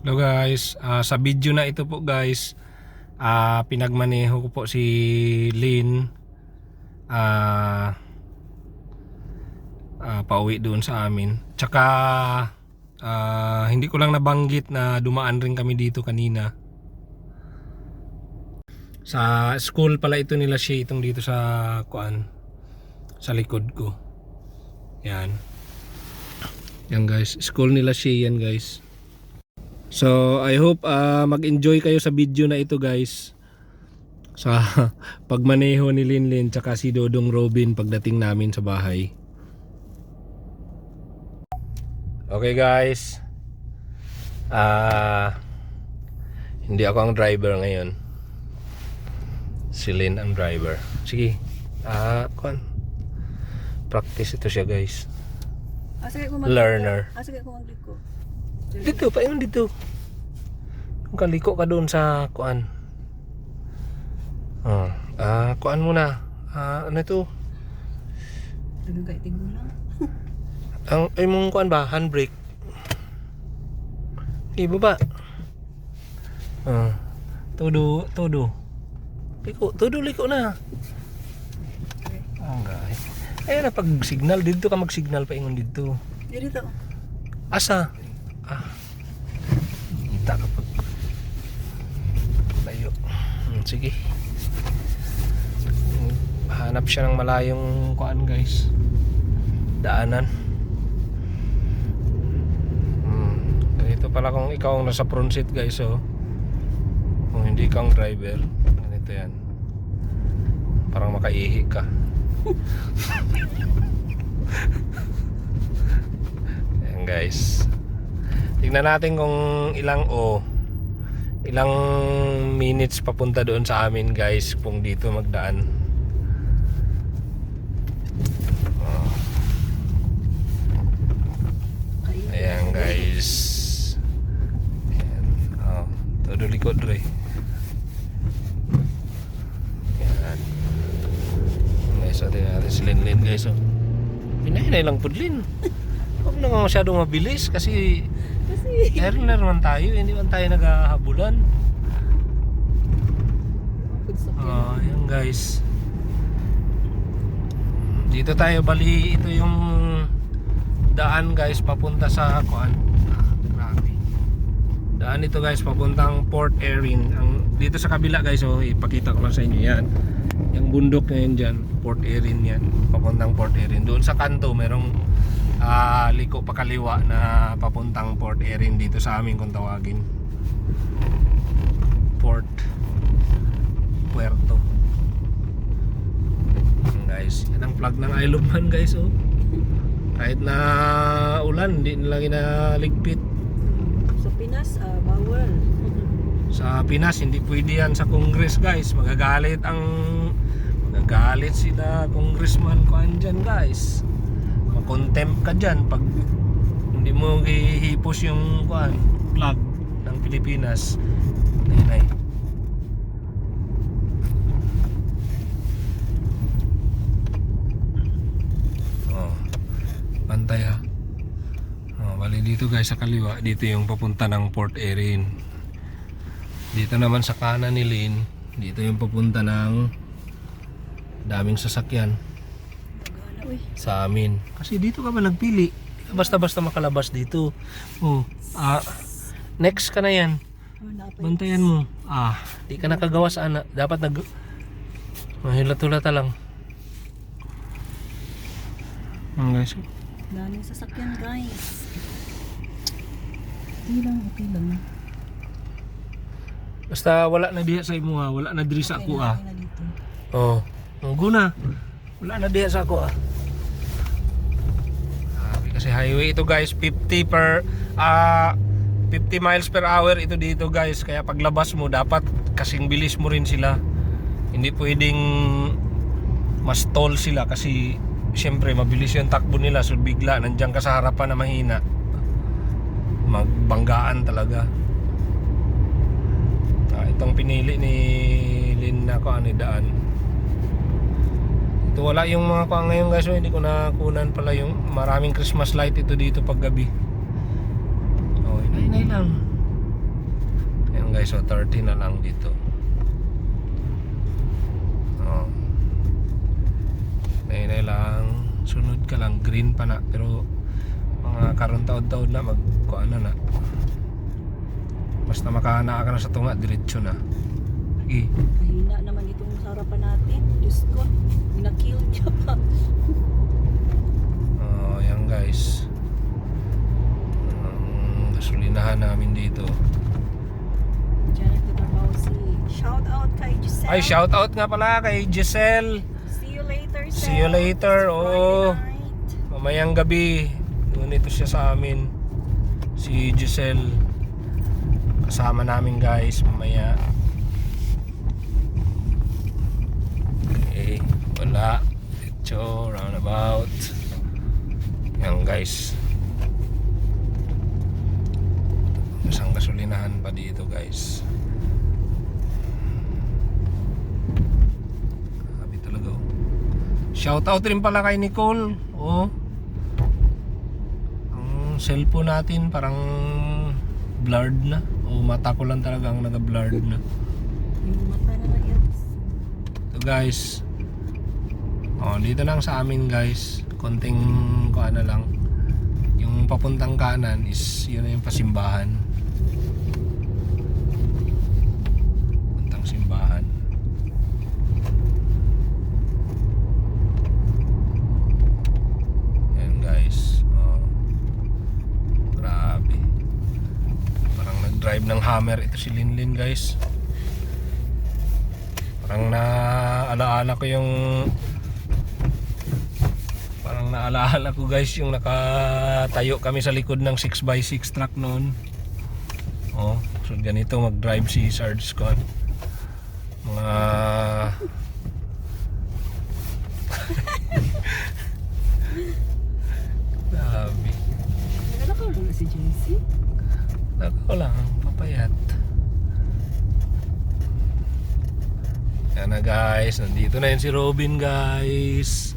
Hello guys, sa video na ito po guys, pinagmaneho ko po si Lynn pauwi doon sa amin. Tsaka hindi ko lang nabanggit na dumaan rin kami dito kanina. Sa school pala ito nila siya, itong dito sa sa likod ko. Yan. Yan guys, school nila siya yan guys. So I hope mag-enjoy kayo sa video na ito guys, sa pagmaneho ni Linlin tsaka si Dodong Robin pagdating namin sa bahay. Okay guys, hindi ako ang driver ngayon, si Lin ang driver. Sige, practice ito siya guys. Learner. Sige ko magliko. Dito, paingon dito. Kung kaliko ka doon sa kuan. Kuan muna. Ano ito? Dagang kay tingin lang. Ang ay mong kuan ba? Handbrake. Ibaba. Todo. Liko na. Guys. Ayun na pag signal dito ka mag-signal paingon dito. Dito. Asa? Kita ka po. Layo. Sige. Hanap siya ng malayong kuan guys, daanan. Ganito pala kung ikaw ang nasa front seat guys. Kung hindi kang driver, ganito yan. Parang makaihi ka. Ayan guys, tingnan natin kung ilang minutes papunta doon sa amin guys kung dito magdaan. Ayan guys. Ayan. Todo likod re. Ayan guys, natin si Linlin guys. Pinahinay lang po Lin. Huwag na nga masyadong mabilis kasi learner man tayo, hindi man tayo naghahabulan. Ayan guys, dito tayo, bali ito yung daan guys papunta sa kuan. Grabe. Daan ito guys papuntang Port Erin. Dito sa kabila guys, ipakita ko lang sa inyo yan. Yung bundok na yun dyan, Port Erin yan, papuntang Port Erin. Doon sa kanto merong liko pa kaliwa na papuntang Port Erin dito sa amin kung tawagin. Puerto. Guys, yan ang flag ng Isle of Man guys. Kahit na ulan, hindi nila ginaligpit. Sa Pinas, bawal. Sa Pinas, hindi pwede yan sa Congress guys. Magagalit sila congressman ko andyan guys. Makontempt ka dyan pag hindi mo hihipos yung flag ng Pilipinas. Nay. Pantay ha. Bali dito guys sa kaliwa, dito yung papunta ng Port Erin. Dito naman sa kanan ni Lynn, dito yung papunta ng daming sasakyan sa amin. Kasi dito ka ba nagpili? Basta-basta makalabas dito. Next ka na yan. Bantayan mo. Di ka nakagawa sa anak. Dapat mahilat-hulata lang. Guys. Daming sasakyan guys. Okay lang. Basta wala na diha sa imo ha. Wala na diri sa ako ang guna. Wala na diha sa ako kasi highway ito guys, 50 miles per hour ito dito guys. Kaya paglabas mo dapat kasing bilis mo rin sila. Hindi pwedeng mas tall sila kasi siyempre mabilis yung takbo nila. So bigla nandiyan ka sa harapan na mahina, magbanggaan talaga. Itong pinili ni Lynn na daan. Ito wala yung mga ngayon guys, hindi ko nakunan pala yung maraming Christmas light ito dito pag gabi. Inay lang. guys, so 30 na lang dito. Oh. Nay lang, sunod ka lang, green pa na, pero mga karon taod-taod na magkuan na. Basta makaana ka na sa tunga, diretso na. Sige. Mahina naman itong sarapan natin. Diyos ko, na-kill niya pa. Oh, yan guys. Ang gasolinahan namin dito. Diyan nagtatrabaho si... Shout out kay Giselle. Ay, shout out nga pala kay Giselle. See you later, Sel. See you later. Oo. Friday night. Mamayang gabi. Doon ito siya sa amin. Si Giselle. Kasama namin guys mamaya. Okay. Wala. Diretso. Roundabout. Yan guys. Isang gasolinahan pa dito guys. Grabe talaga oh. Shoutout rin pala kay Nicole. Oh. Ang cellphone natin parang blurred na. O mata ko lang talaga ang naga-blurred na. Yung mata na yun. So guys. Oh, dito lang sa amin guys. Konting kuana lang. Yung papuntang kanan is yun na yung pasimbahan. Papuntang simbahan. Ayan guys. Oh. Grabe. Parang nag-drive ng Hammer ito si Linlin guys. Parang naalaala ko yung naalaala ko guys yung nakatayo kami sa likod ng 6x6 truck noon. Oh, so ganito mag-drive si Sarge Scott. Mga grabe. Nagalakaw lang na si JC. Nako lang, papayat. Yan na guys, nandito na yun si Robin guys.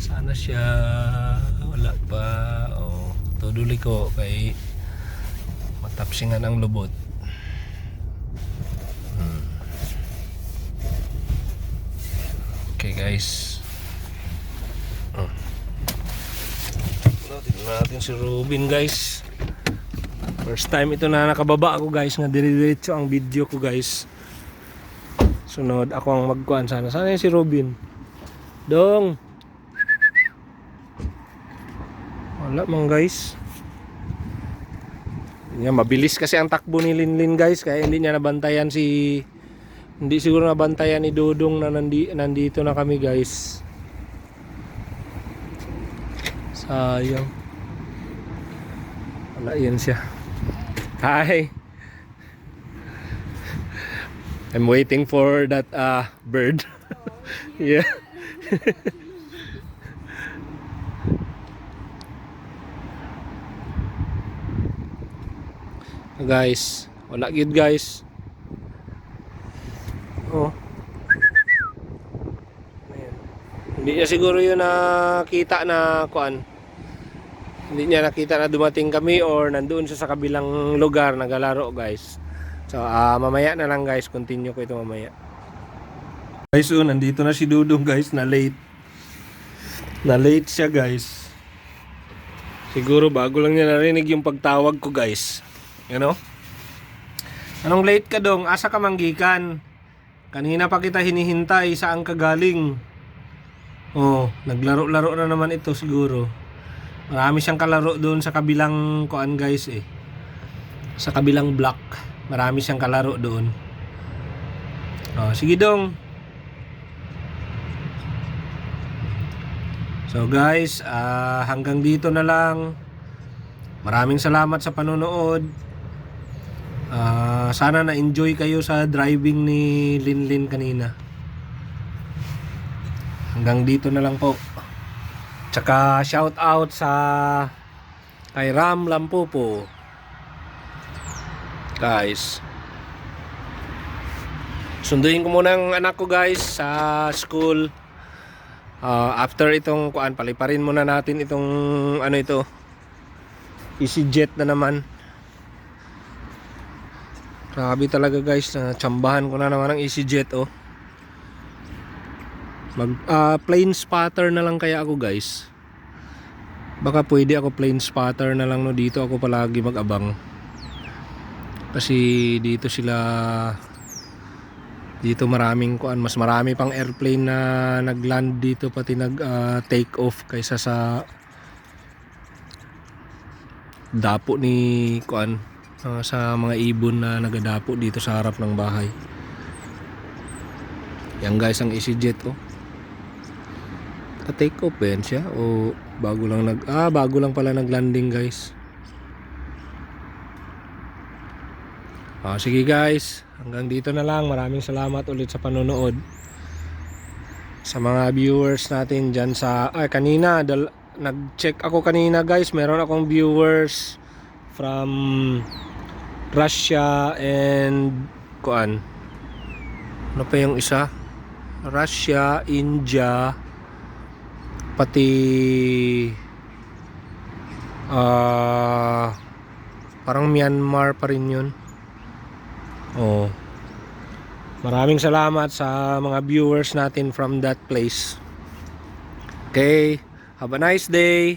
Sana siya, wala pa. Oh, tuduli ko kay matapsingan ang lubot. Okay guys. Tignan natin si Robin guys. First time ito na nakababa ako guys, nga dire-diretso ang video ko guys. Sunod ako ang magkuhan sana. Sana yung si Robin. Dong. Wala mang guys. Yan, mabilis kasi ang takbo ni Linlin guys, kaya hindi niya nabantayan hindi siguro nabantayan ni Dodong na nandito na kami guys. Sayang. Wala yan siya. Hi. I'm waiting for that bird. Yeah. Guys, wala gid guys. Oh. Ayan. Hindi niya siguro yun nakita na kuan. Hindi niya nakita na dumating kami or nandoon siya sa kabilang lugar nagalaro guys. So mamaya na lang guys, continue ko ito mamaya. Guys, nandito na si Dudong guys, na late. Na late siya guys. Siguro bago lang niya narinig yung pagtawag ko guys. You know? Anong late ka dong? Asa ka manggikan? Kanina pa kita hinihintay, saan ka galing? Oh, naglaro-laro na naman ito siguro. Marami siyang kalaro doon sa kabilang kuan guys eh. Sa kabilang block. Marami siyang kalaro doon. Oh, sige dong. So guys, hanggang dito na lang. Maraming salamat sa panonood. Sana na-enjoy kayo sa driving ni Linlin kanina. Hanggang dito na lang po. Tsaka shout out sa kay Ram Lampupo. Guys, sunduin ko muna ang anak ko guys sa school. After itong kuan, paliparin muna natin itong ano ito, EasyJet na naman. Grabe talaga guys, na tsambahan ko na naman ang EasyJet oh. Plane spotter na lang kaya ako guys. Baka pwede ako plane spotter na lang no, dito ako palagi mag-abang. Kasi dito maraming kuan, mas marami pang airplane na nagland dito pati take off kaysa sa dapo ni kuan, sa mga ibon na nagadapo dito sa harap ng bahay. Yan guys ang EasyJet oh. Take off ba yan siya o bago lang pala naglanding guys. Sige guys, hanggang dito na lang. Maraming salamat ulit sa panonood. Sa mga viewers natin dyan sa kanina nag-check ako kanina guys, meron akong viewers from Russia and kuan, ano pa yung isa, Russia, India, pati parang Myanmar pa rin yun. Maraming salamat sa mga viewers natin from that place. Okay, have a nice day.